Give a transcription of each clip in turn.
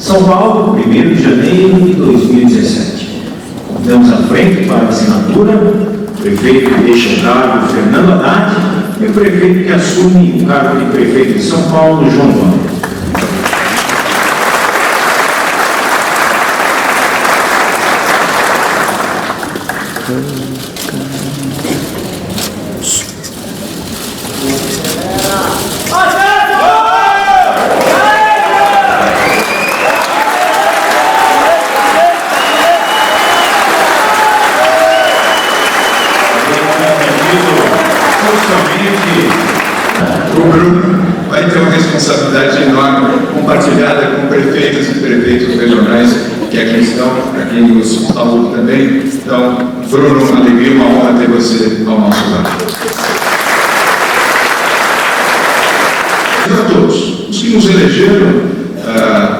São Paulo, 1º de janeiro de 2017. Convidamos à frente para a assinatura o prefeito que deixa o cargo, Fernando Haddad, e o prefeito que assume o cargo de prefeito de São Paulo, João Dória. O Bruno vai ter uma responsabilidade enorme, compartilhada com prefeitos e prefeitos regionais que aqui estão, aqui nos falou também. Então, Bruno, uma alegria, uma honra ter você ao nosso lado. A todos, os que nos elegeram,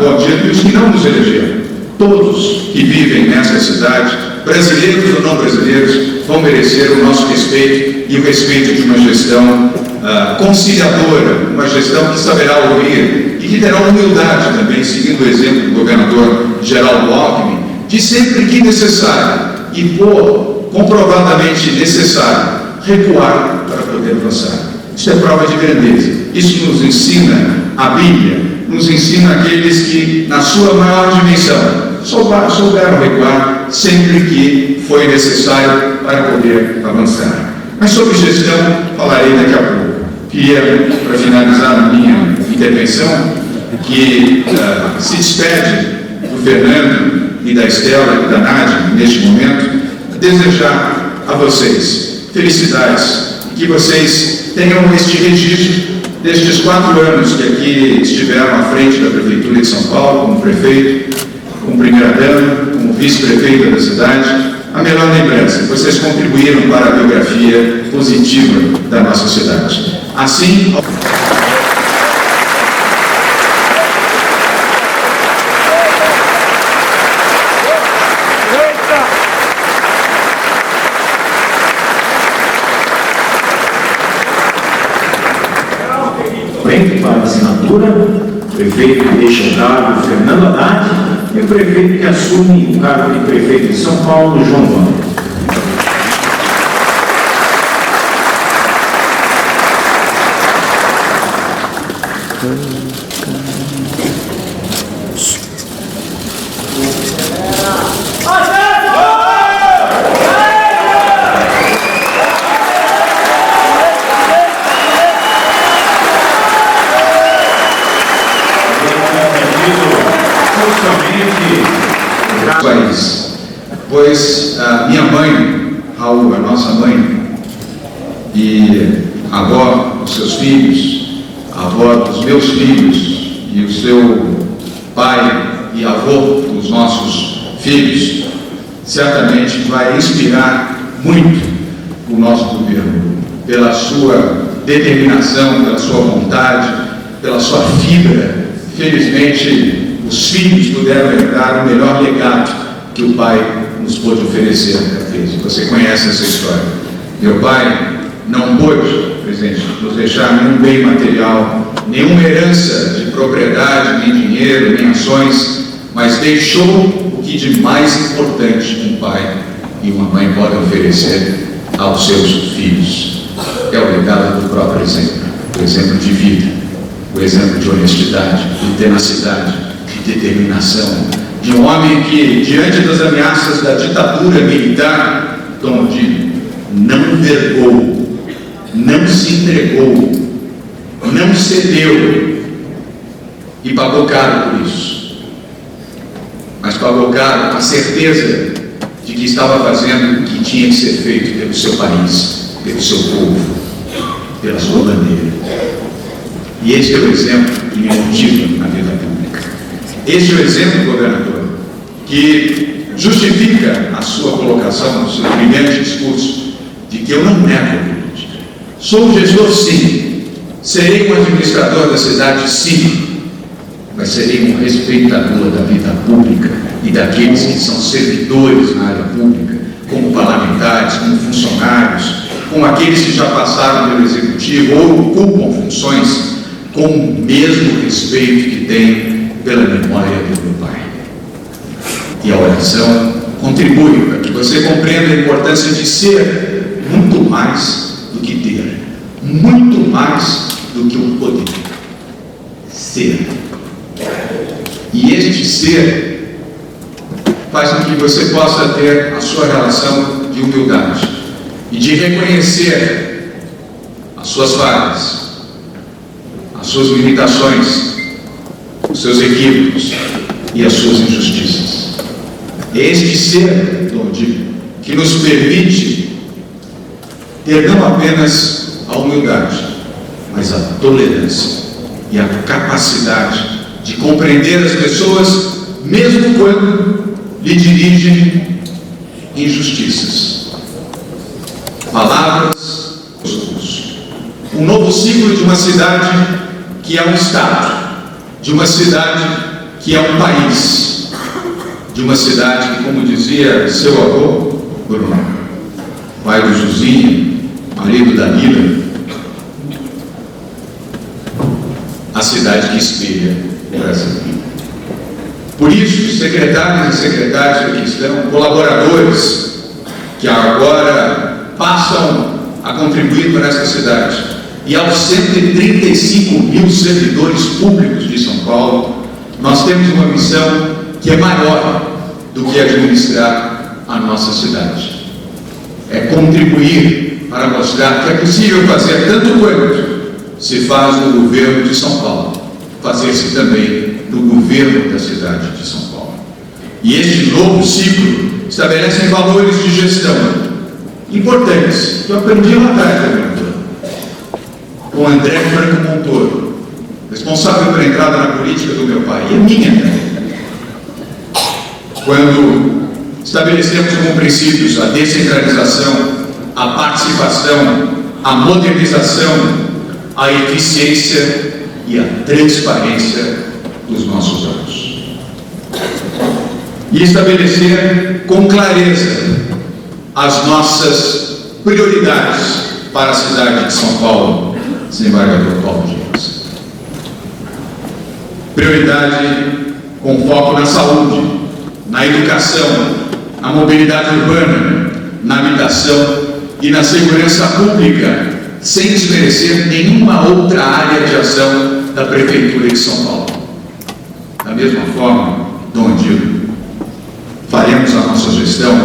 bom dia, e os que não nos elegeram, todos que vivem nessa cidade, brasileiros ou não brasileiros, vão merecer o nosso respeito e o respeito de uma gestão conciliadora, uma gestão que saberá ouvir e que terá humildade também, seguindo o exemplo do governador Geraldo Alckmin, de sempre que necessário e for comprovadamente necessário, recuar para poder avançar. Isso é prova de grandeza. Isso nos ensina a Bíblia, nos ensina aqueles que, na sua maior dimensão, souberam recuar sempre que foi necessário para poder avançar. Mas sobre gestão falarei daqui a pouco. Queria, para finalizar a minha intervenção, que se despede do Fernando e da Estela e da Nádia neste momento, desejar a vocês felicidades e que vocês tenham este registro destes 4 anos que aqui estiveram à frente da Prefeitura de São Paulo, como prefeito, como primeira-dama, como vice-prefeita da cidade. A melhor lembrança, vocês contribuíram para a biografia positiva da nossa cidade. Assim, Frente para a assinatura, o prefeito que deixa o cargo, Fernando Haddad, e o prefeito que assume o cargo de prefeito de São Paulo, João Dória. Pois a minha mãe, Raul, a nossa mãe, e a avó dos seus filhos, a avó dos meus filhos, e o seu pai e avô dos nossos filhos, certamente vai inspirar muito o nosso governo, pela sua determinação, pela sua vontade, pela sua fibra. Felizmente, os filhos puderam herdar o melhor legado que o pai nos pôde oferecer. Você conhece essa história. Meu pai não pôde, presidente, nos deixar nenhum bem material, nenhuma herança de propriedade, nem dinheiro, nem ações, mas deixou o que de mais importante um pai e uma mãe podem oferecer aos seus filhos. É o legado do próprio exemplo, o exemplo de vida, o exemplo de honestidade, de tenacidade, de determinação, de um homem que, diante das ameaças da ditadura militar, Dom Odílio, não vergou, não se entregou, não cedeu e pagou caro por isso. Mas pagou caro a certeza de que estava fazendo o que tinha que ser feito pelo seu país, pelo seu povo, pela sua bandeira. E esse é o exemplo que me motiva na vida pública. Esse é o exemplo, governador, que justifica a sua colocação no seu brilhante discurso de que eu não nego a política. Sou um gestor, sim. Serei um administrador da cidade, sim. Mas serei um respeitador da vida pública e daqueles que são servidores na área pública, como parlamentares, como funcionários, como aqueles que já passaram pelo executivo ou ocupam funções com o mesmo respeito que têm pela memória do oração contribui para que você compreenda a importância de ser muito mais do que ter, muito mais do que o poder. Ser. E este ser faz com que você possa ter a sua relação de humildade e de reconhecer as suas falhas, as suas limitações, os seus equívocos e as suas injustiças. É este ser, Donde, que nos permite ter não apenas a humildade, mas a tolerância e a capacidade de compreender as pessoas, mesmo quando lhe dirigem injustiças. Palavras, um novo ciclo de uma cidade que é um estado, de uma cidade que é um país, de uma cidade que, como dizia seu avô, Bruno, pai do Josinha, marido da Lila, a cidade que espelha o Brasil. Por isso, secretários e secretárias que aqui estão, colaboradores que agora passam a contribuir para esta cidade, e aos 135 mil servidores públicos de São Paulo, nós temos uma missão que é maior do que administrar a nossa cidade. É contribuir para mostrar que é possível fazer tanto quanto se faz no governo de São Paulo, fazer-se também no governo da cidade de São Paulo. E este novo ciclo estabelece valores de gestão importantes, que eu aprendi lá atrás, com André Franco Montoro, responsável pela entrada na política do meu pai, e a minha também. Quando estabelecemos como princípios a descentralização, a participação, a modernização, a eficiência e a transparência dos nossos atos. E estabelecer com clareza as nossas prioridades para a cidade de São Paulo, desembargador Paulo Dias. Prioridade com foco na saúde, na educação, na mobilidade urbana, na habitação e na segurança pública, sem desmerecer nenhuma outra área de ação da Prefeitura de São Paulo. Da mesma forma, Donde, faremos a nossa gestão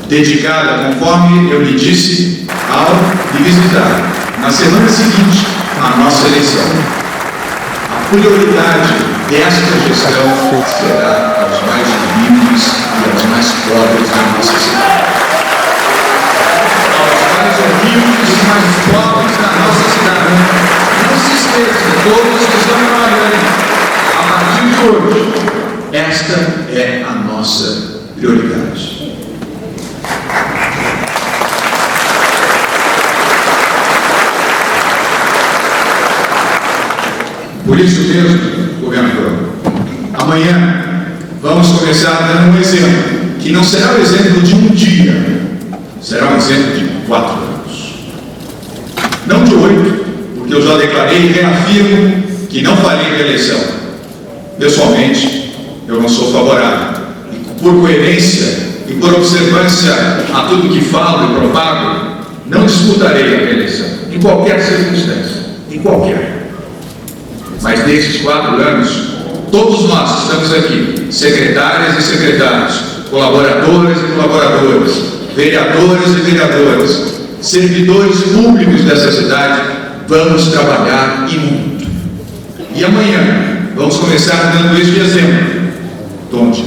dedicada, conforme eu lhe disse, ao lhe visitar, na semana seguinte, à nossa eleição. A prioridade desta gestão será aos mais humildes e aos mais pobres da nossa cidade. Aos mais humildes e mais pobres da nossa cidade. Não se esqueça, todos que estão trabalhando, a partir de hoje, esta é a nossa prioridade. Por isso mesmo, governador, amanhã vamos começar dando um exemplo, que não será o exemplo de um dia, será um exemplo de 4 anos. Não de 8, porque eu já declarei e reafirmo que não farei reeleição. Pessoalmente, eu não sou favorável. E por coerência e por observância a tudo que falo e propago, não disputarei a reeleição, em qualquer circunstância, em qualquer. Mas nesses 4 anos, todos nós estamos aqui, secretárias e secretários, colaboradoras e colaboradores, vereadores e vereadoras, servidores públicos dessa cidade, vamos trabalhar e muito. E amanhã, vamos começar dando este exemplo, Donde,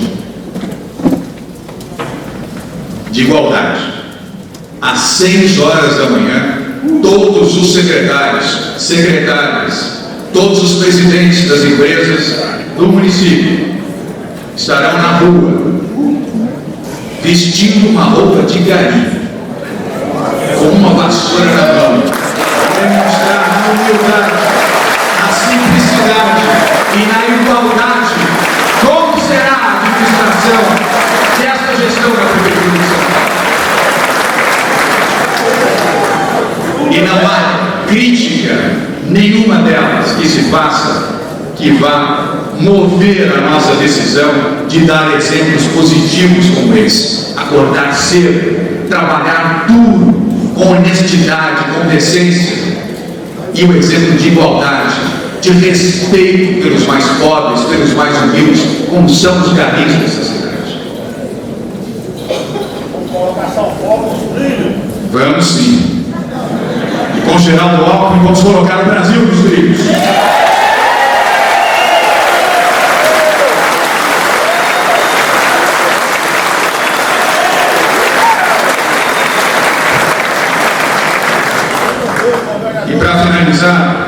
de igualdade. Às 6 horas da manhã, todos os secretários, secretárias, todos os presidentes das empresas do município estarão na rua, vestindo uma roupa de gari, com uma vassoura na mão, para demonstrar na humildade, na simplicidade e na igualdade como será a administração desta gestão da Prefeitura de São Paulo. E não há crítica nenhuma delas que se faça que vá mover a nossa decisão de dar exemplos positivos como esse. Acordar cedo, trabalhar duro, com honestidade, com decência, e o exemplo de igualdade, de respeito pelos mais pobres, pelos mais humildes, como são os garis dessa cidade. Vamos sim. E com Geraldo Alckmin vamos colocar o Brasil nos trilhos. E para finalizar,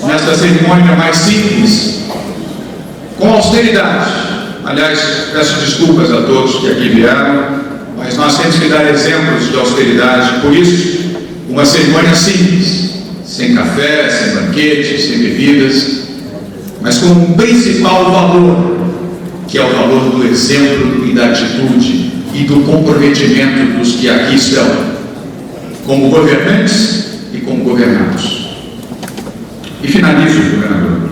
nesta cerimônia mais simples, com austeridade. Aliás, peço desculpas a todos que aqui vieram, mas nós temos que dar exemplos de austeridade. Por isso, uma cerimônia simples, sem café, sem banquete, sem bebidas, mas com um principal valor, que é o valor do exemplo e da atitude e do comprometimento dos que aqui estão, como governantes e como governados. E finalizo, governador,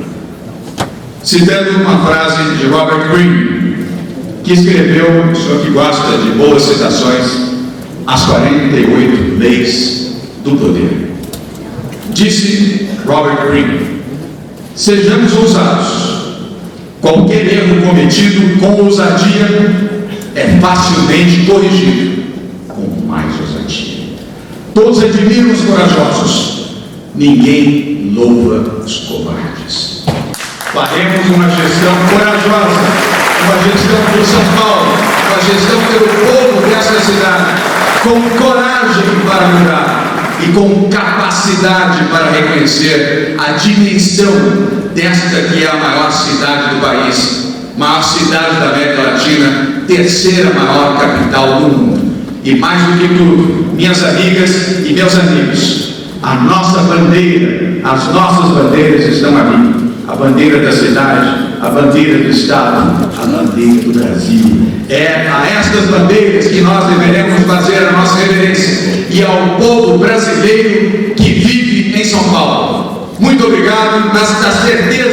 citando uma frase de Robert Greene, que escreveu, o senhor que gosta de boas citações, as 48 leis do poder. Disse Robert Greene: sejamos ousados. Qualquer erro cometido com ousadia é facilmente corrigido com mais ousadia. Todos admiram os corajosos, ninguém louva os covardes. Faremos uma gestão corajosa, uma gestão por São Paulo, uma gestão pelo povo desta cidade, com coragem para mudar e com capacidade para reconhecer a dimensão desta que é a maior cidade do país, maior cidade da América Latina, terceira maior capital do mundo. E mais do que tudo, minhas amigas e meus amigos, a nossa bandeira, as nossas bandeiras estão ali. A bandeira da cidade, a bandeira do Estado, a bandeira do Brasil. É a estas bandeiras que nós deveremos fazer a nossa reverência, e ao povo brasileiro que vive em São Paulo. Muito obrigado, mas da certeza